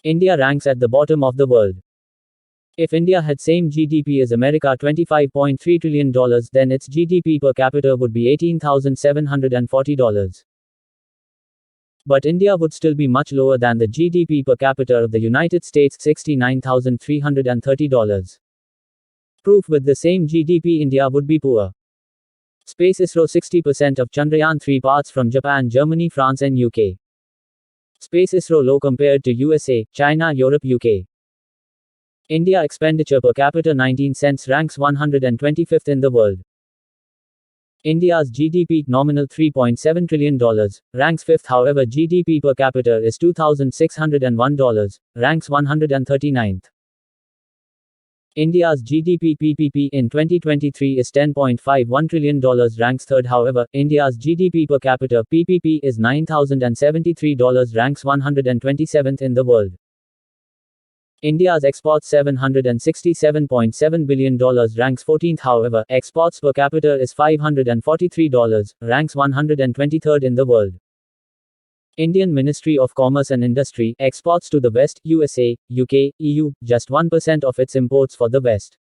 India ranks at the bottom of the world. If India had same GDP as America $25.3 trillion, then its GDP per capita would be $18,740. But India would still be much lower than the GDP per capita of the United States $69,330. Proof: with the same GDP India would be poor. Space: ISRO 60% of Chandrayaan-3 parts from Japan, Germany, France and UK. Space: ISRO low compared to USA, China, Europe, UK. India expenditure per capita 19 cents, ranks 125th in the world. India's GDP, nominal $3.7 trillion, ranks 5th. However, GDP per capita is $2,601, ranks 139th. India's GDP PPP in 2023 is $10.51 trillion, ranks 3rd. However, India's GDP per capita PPP is $9,073, ranks 127th in the world. India's exports $767.7 billion, ranks 14th. However, exports per capita is $543, ranks 123rd in the world. Indian Ministry of Commerce and Industry exports to the West, USA, UK, EU, just 1% of its imports for the West.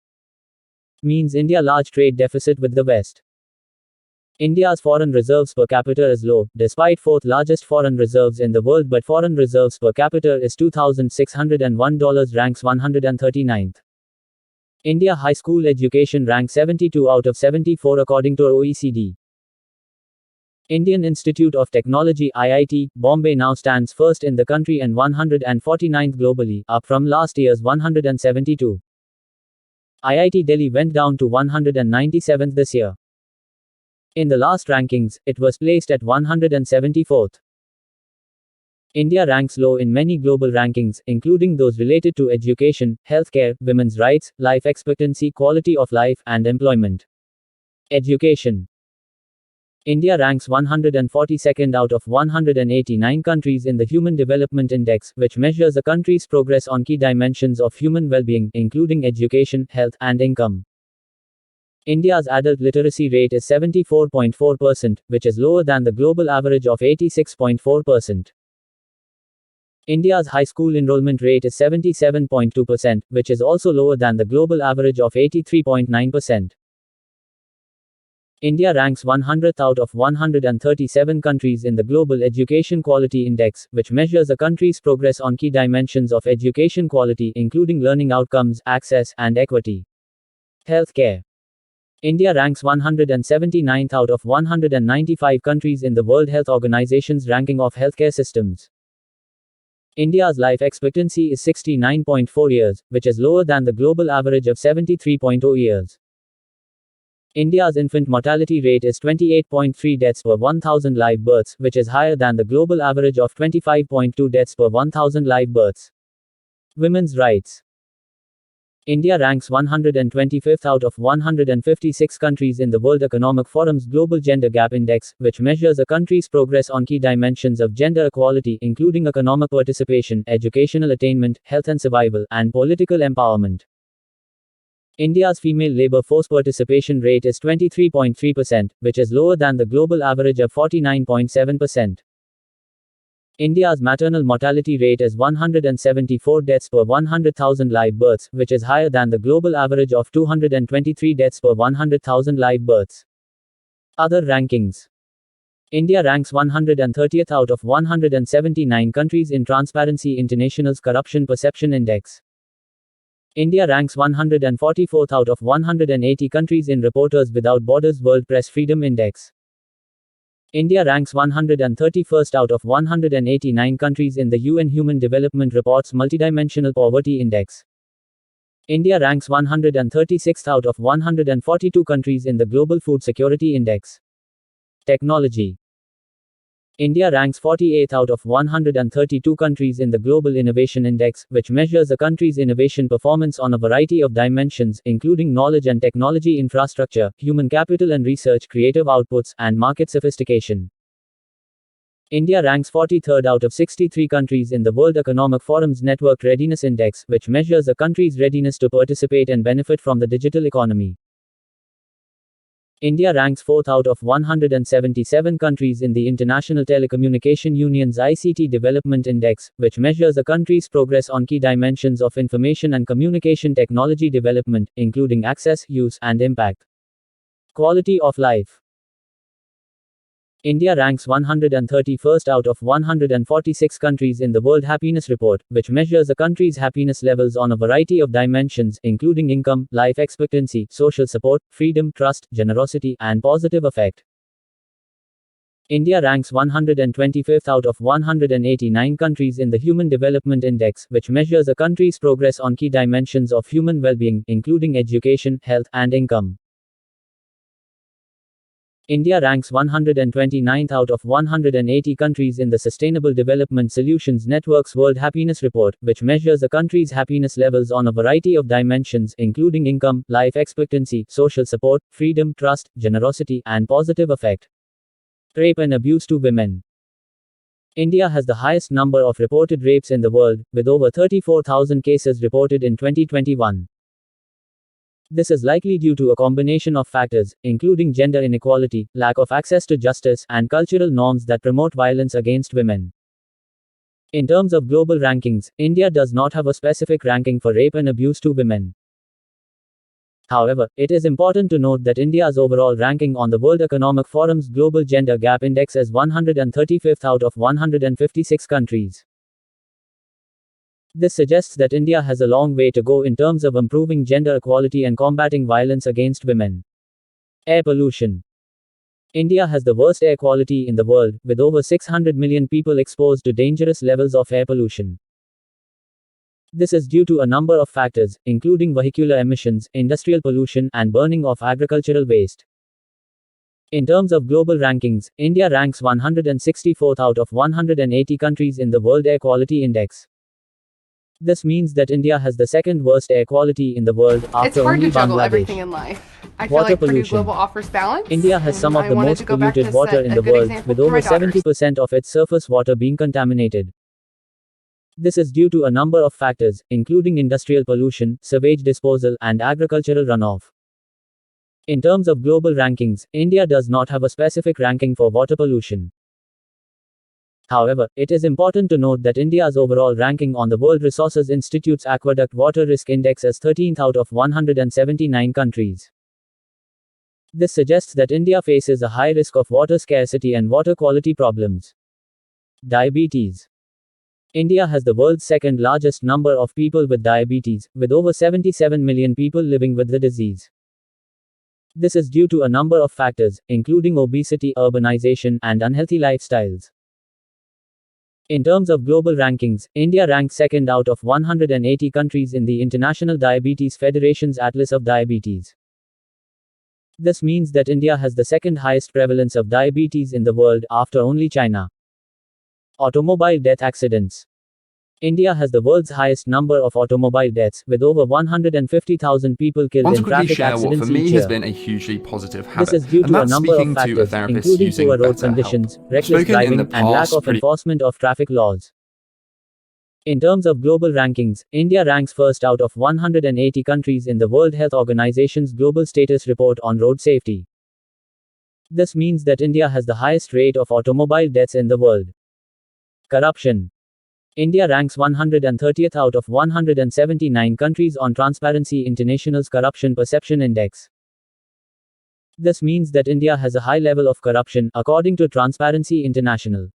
Means India large trade deficit with the West. India's foreign reserves per capita is low, despite 4th largest foreign reserves in the world, but foreign reserves per capita is $2,601, ranks 139th. India high school education ranks 72 out of 74 according to OECD. Indian Institute of Technology IIT, Bombay now stands first in the country and 149th globally, up from last year's 172. IIT Delhi went down to 197th this year. In the last rankings, it was placed at 174th. India ranks low in many global rankings, including those related to education, healthcare, women's rights, life expectancy, quality of life, and employment. Education. India ranks 142nd out of 189 countries in the Human Development Index, which measures a country's progress on key dimensions of human well-being, including education, health, and income. India's adult literacy rate is 74.4%, which is lower than the global average of 86.4%. India's high school enrollment rate is 77.2%, which is also lower than the global average of 83.9%. India ranks 100th out of 137 countries in the Global Education Quality Index, which measures a country's progress on key dimensions of education quality, including learning outcomes, access, and equity. Healthcare. India ranks 179th out of 195 countries in the World Health Organization's ranking of healthcare systems. India's life expectancy is 69.4 years, which is lower than the global average of 73.0 years. India's infant mortality rate is 28.3 deaths per 1,000 live births, which is higher than the global average of 25.2 deaths per 1,000 live births. Women's rights. India ranks 125th out of 156 countries in the World Economic Forum's Global Gender Gap Index, which measures a country's progress on key dimensions of gender equality, including economic participation, educational attainment, health and survival, and political empowerment. India's female labor force participation rate is 23.3%, which is lower than the global average of 49.7%. India's maternal mortality rate is 174 deaths per 100,000 live births, which is higher than the global average of 223 deaths per 100,000 live births. Other rankings. India ranks 130th out of 179 countries in Transparency International's Corruption Perception Index. India ranks 144th out of 180 countries in Reporters Without Borders World Press Freedom Index. India ranks 131st out of 189 countries in the UN Human Development Report's Multidimensional Poverty Index. India ranks 136th out of 142 countries in the Global Food Security Index. Technology. India ranks 48th out of 132 countries in the Global Innovation Index, which measures a country's innovation performance on a variety of dimensions, including knowledge and technology infrastructure, human capital and research, creative outputs, and market sophistication. India ranks 43rd out of 63 countries in the World Economic Forum's Network Readiness Index, which measures a country's readiness to participate and benefit from the digital economy. India ranks 4th out of 177 countries in the International Telecommunication Union's ICT Development Index, which measures a country's progress on key dimensions of information and communication technology development, including access, use, and impact. Quality of life. India ranks 131st out of 146 countries in the World Happiness Report, which measures a country's happiness levels on a variety of dimensions, including income, life expectancy, social support, freedom, trust, generosity, and positive affect. India ranks 125th out of 189 countries in the Human Development Index, which measures a country's progress on key dimensions of human well-being, including education, health, and income. India ranks 129th out of 180 countries in the Sustainable Development Solutions Network's World Happiness Report, which measures a country's happiness levels on a variety of dimensions, including income, life expectancy, social support, freedom, trust, generosity, and positive affect. Rape and abuse to women. India has the highest number of reported rapes in the world, with over 34,000 cases reported in 2021. This is likely due to a combination of factors, including gender inequality, lack of access to justice, and cultural norms that promote violence against women. In terms of global rankings, India does not have a specific ranking for rape and abuse to women. However, it is important to note that India's overall ranking on the World Economic Forum's Global Gender Gap Index is 135th out of 156 countries. This suggests that India has a long way to go in terms of improving gender equality and combating violence against women. Air pollution. India has the worst air quality in the world, with over 600 million people exposed to dangerous levels of air pollution. This is due to a number of factors, including vehicular emissions, industrial pollution, and burning of agricultural waste. In terms of global rankings, India ranks 164th out of 180 countries in the World Air Quality Index. This means that India has the second worst air quality in the world, after only Bangladesh. It's hard to juggle everything in life. I feel like Purdue Global offers balance. India has some of the most polluted water in the world, with over 70% of its surface water being contaminated. This is due to a number of factors, including industrial pollution, sewage disposal, and agricultural runoff. In terms of global rankings, India does not have a specific ranking for water pollution. However, it is important to note that India's overall ranking on the World Resources Institute's Aqueduct Water Risk Index is 13th out of 179 countries. This suggests that India faces a high risk of water scarcity and water quality problems. Diabetes. India has the world's second largest number of people with diabetes, with over 77 million people living with the disease. This is due to a number of factors, including obesity, urbanization, and unhealthy lifestyles. In terms of global rankings, India ranks second out of 180 countries in the International Diabetes Federation's Atlas of Diabetes. This means that India has the second highest prevalence of diabetes in the world, after only China. Automobile death accidents. India has the world's highest number of automobile deaths, with over 150,000 people killed in traffic accidents each year. What for me has been a hugely positive habit. This is due to a number of factors, including poor road conditions, reckless driving, and lack of enforcement of traffic laws. In terms of global rankings, India ranks first out of 180 countries in the World Health Organization's Global Status Report on Road Safety. This means that India has the highest rate of automobile deaths in the world. Corruption. India ranks 130th out of 179 countries on Transparency International's Corruption Perception Index. This means that India has a high level of corruption, according to Transparency International.